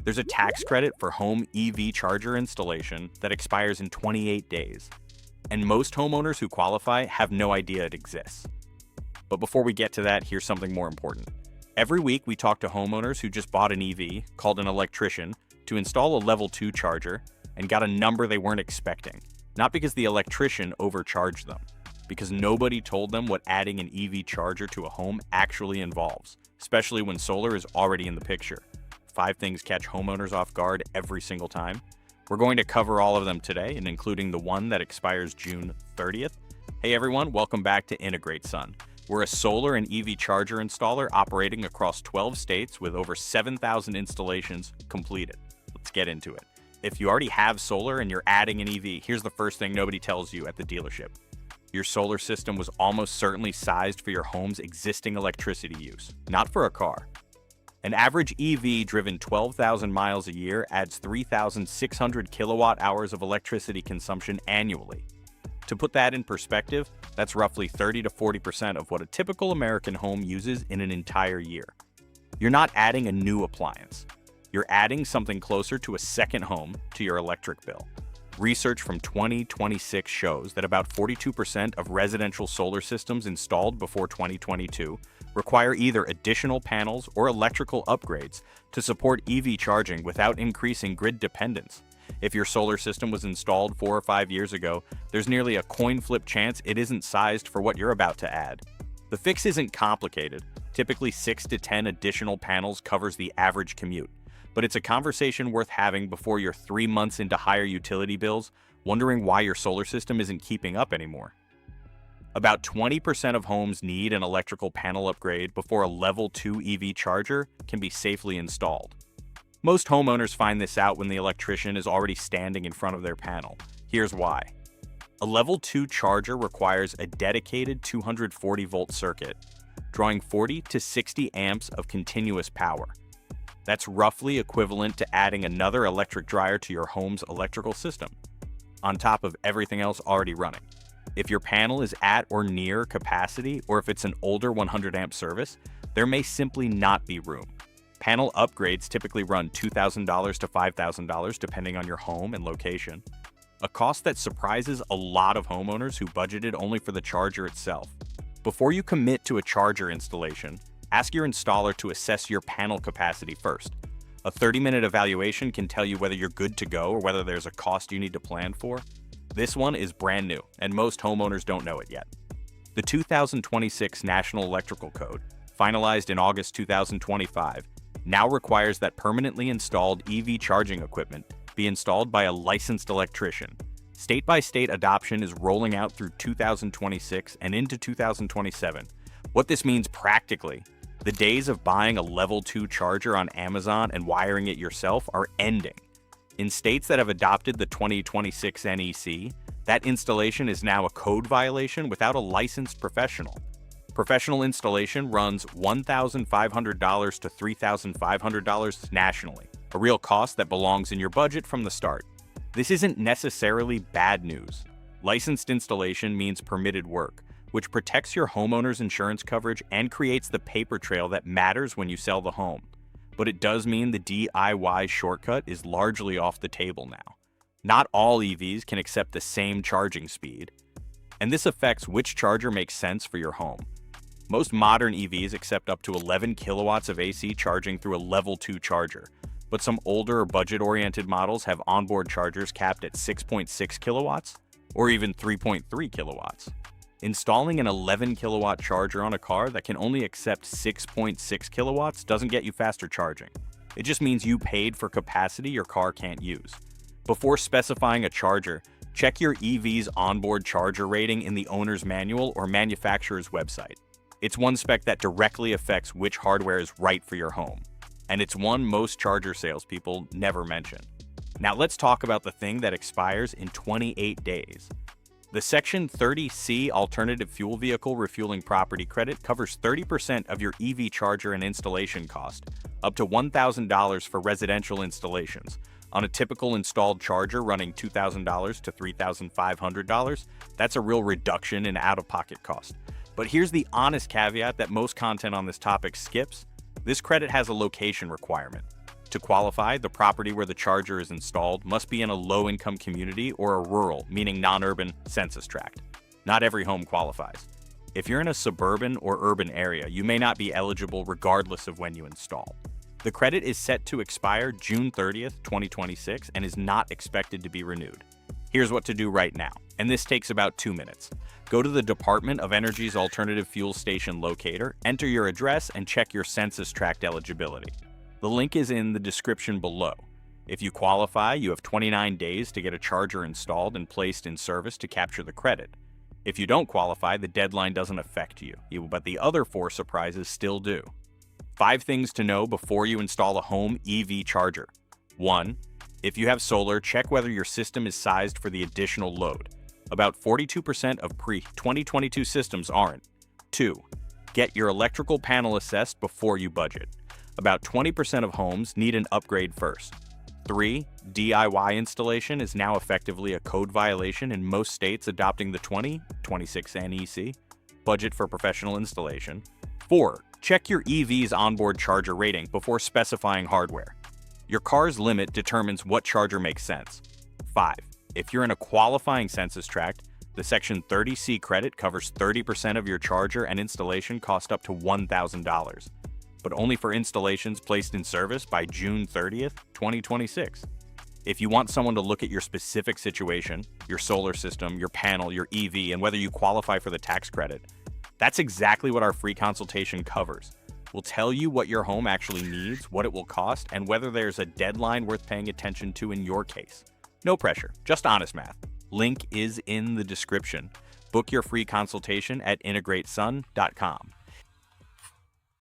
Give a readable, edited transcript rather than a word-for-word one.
There's a tax credit for home EV charger installation that expires in 28 days. And most homeowners who qualify have no idea it exists. But before we get to that, here's something more important. Every week, we talk to homeowners who just bought an EV, called an electrician, to install a level 2 charger, and got a number they weren't expecting. Not because the electrician overcharged them, because nobody told them what adding an EV charger to a home actually involves, especially when solar is already in the picture. 5 things catch homeowners off guard every single time. We're going to cover all of them today, and including the one that expires June 30th. Hey everyone, welcome back to IntegrateSun. We're a solar and EV charger installer operating across 12 states with over 7,000 installations completed. Let's get into it. If you already have solar and you're adding an EV, here's the first thing nobody tells you at the dealership. Your solar system was almost certainly sized for your home's existing electricity use, not for a car. An average EV driven 12,000 miles a year adds 3,600 kilowatt hours of electricity consumption annually. To put that in perspective, that's roughly 30 to 40% of what a typical American home uses in an entire year. You're not adding a new appliance. You're adding something closer to a second home to your electric bill. Research from 2026 shows that about 42% of residential solar systems installed before 2022 require either additional panels or electrical upgrades to support EV charging without increasing grid dependence. If your solar system was installed 4 or 5 years ago, there's nearly a coin flip chance it isn't sized for what you're about to add. The fix isn't complicated. Typically 6 to 10 additional panels covers the average commute. But it's a conversation worth having before you're 3 months into higher utility bills, wondering why your solar system isn't keeping up anymore. About 20% of homes need an electrical panel upgrade before a level 2 EV charger can be safely installed. Most homeowners find this out when the electrician is already standing in front of their panel. Here's why. A level 2 charger requires a dedicated 240-volt circuit, drawing 40 to 60 amps of continuous power. That's roughly equivalent to adding another electric dryer to your home's electrical system, on top of everything else already running. If your panel is at or near capacity, or if it's an older 100 amp service, there may simply not be room. Panel upgrades typically run $2,000 to $5,000 depending on your home and location, a cost that surprises a lot of homeowners who budgeted only for the charger itself. Before you commit to a charger installation, ask your installer to assess your panel capacity first. A 30-minute evaluation can tell you whether you're good to go or whether there's a cost you need to plan for. This one is brand new, and most homeowners don't know it yet. The 2026 National Electrical Code, finalized in August 2025, now requires that permanently installed EV charging equipment be installed by a licensed electrician. State-by-state adoption is rolling out through 2026 and into 2027. What this means practically, the days of buying a level 2 charger on Amazon and wiring it yourself are ending. In states that have adopted the 2026 NEC, that installation is now a code violation without a licensed professional. Professional installation runs $1,500 to $3,500 nationally, a real cost that belongs in your budget from the start. This isn't necessarily bad news. Licensed installation means permitted work, which protects your homeowner's insurance coverage and creates the paper trail that matters when you sell the home. But it does mean the DIY shortcut is largely off the table now. Not all EVs can accept the same charging speed, and this affects which charger makes sense for your home. Most modern EVs accept up to 11 kilowatts of AC charging through a level 2 charger, but some older or budget-oriented models have onboard chargers capped at 6.6 kilowatts or even 3.3 kilowatts. Installing an 11 kilowatt charger on a car that can only accept 6.6 kilowatts doesn't get you faster charging. It just means you paid for capacity your car can't use. Before specifying a charger, check your EV's onboard charger rating in the owner's manual or manufacturer's website. It's one spec that directly affects which hardware is right for your home, and it's one most charger salespeople never mention. Now let's talk about the thing that expires in 28 days. The Section 30C Alternative Fuel Vehicle Refueling Property Credit covers 30% of your EV charger and installation cost, up to $1,000 for residential installations. On a typical installed charger running $2,000 to $3,500, that's a real reduction in out-of-pocket cost. But here's the honest caveat that most content on this topic skips. This credit has a location requirement. To qualify, the property where the charger is installed must be in a low-income community or a rural, meaning non-urban, census tract. Not every home qualifies. If you're in a suburban or urban area, you may not be eligible regardless of when you install. The credit is set to expire June 30th, 2026 and is not expected to be renewed. Here's what to do right now, and this takes about 2 minutes. Go to the Department of Energy's Alternative Fuel Station locator, enter your address, and check your census tract eligibility. The link is in the description below. If you qualify, you have 29 days to get a charger installed and placed in service to capture the credit. If you don't qualify, the deadline doesn't affect you, but the other 4 surprises still do. 5 things to know before you install a home EV charger. 1. If you have solar, check whether your system is sized for the additional load. About 42% of pre-2022 systems aren't. 2. Get your electrical panel assessed before you budget. About 20% of homes need an upgrade first. 3. DIY installation is now effectively a code violation in most states adopting the 2026 NEC budget for professional installation. 4. Check your EV's onboard charger rating before specifying hardware. Your car's limit determines what charger makes sense. 5. If you're in a qualifying census tract, the Section 30C credit covers 30% of your charger and installation cost up to $1,000. But only for installations placed in service by June 30th, 2026. If you want someone to look at your specific situation, your solar system, your panel, your EV, and whether you qualify for the tax credit, that's exactly what our free consultation covers. We'll tell you what your home actually needs, what it will cost, and whether there's a deadline worth paying attention to in your case. No pressure, just honest math. Link is in the description. Book your free consultation at IntegrateSun.com.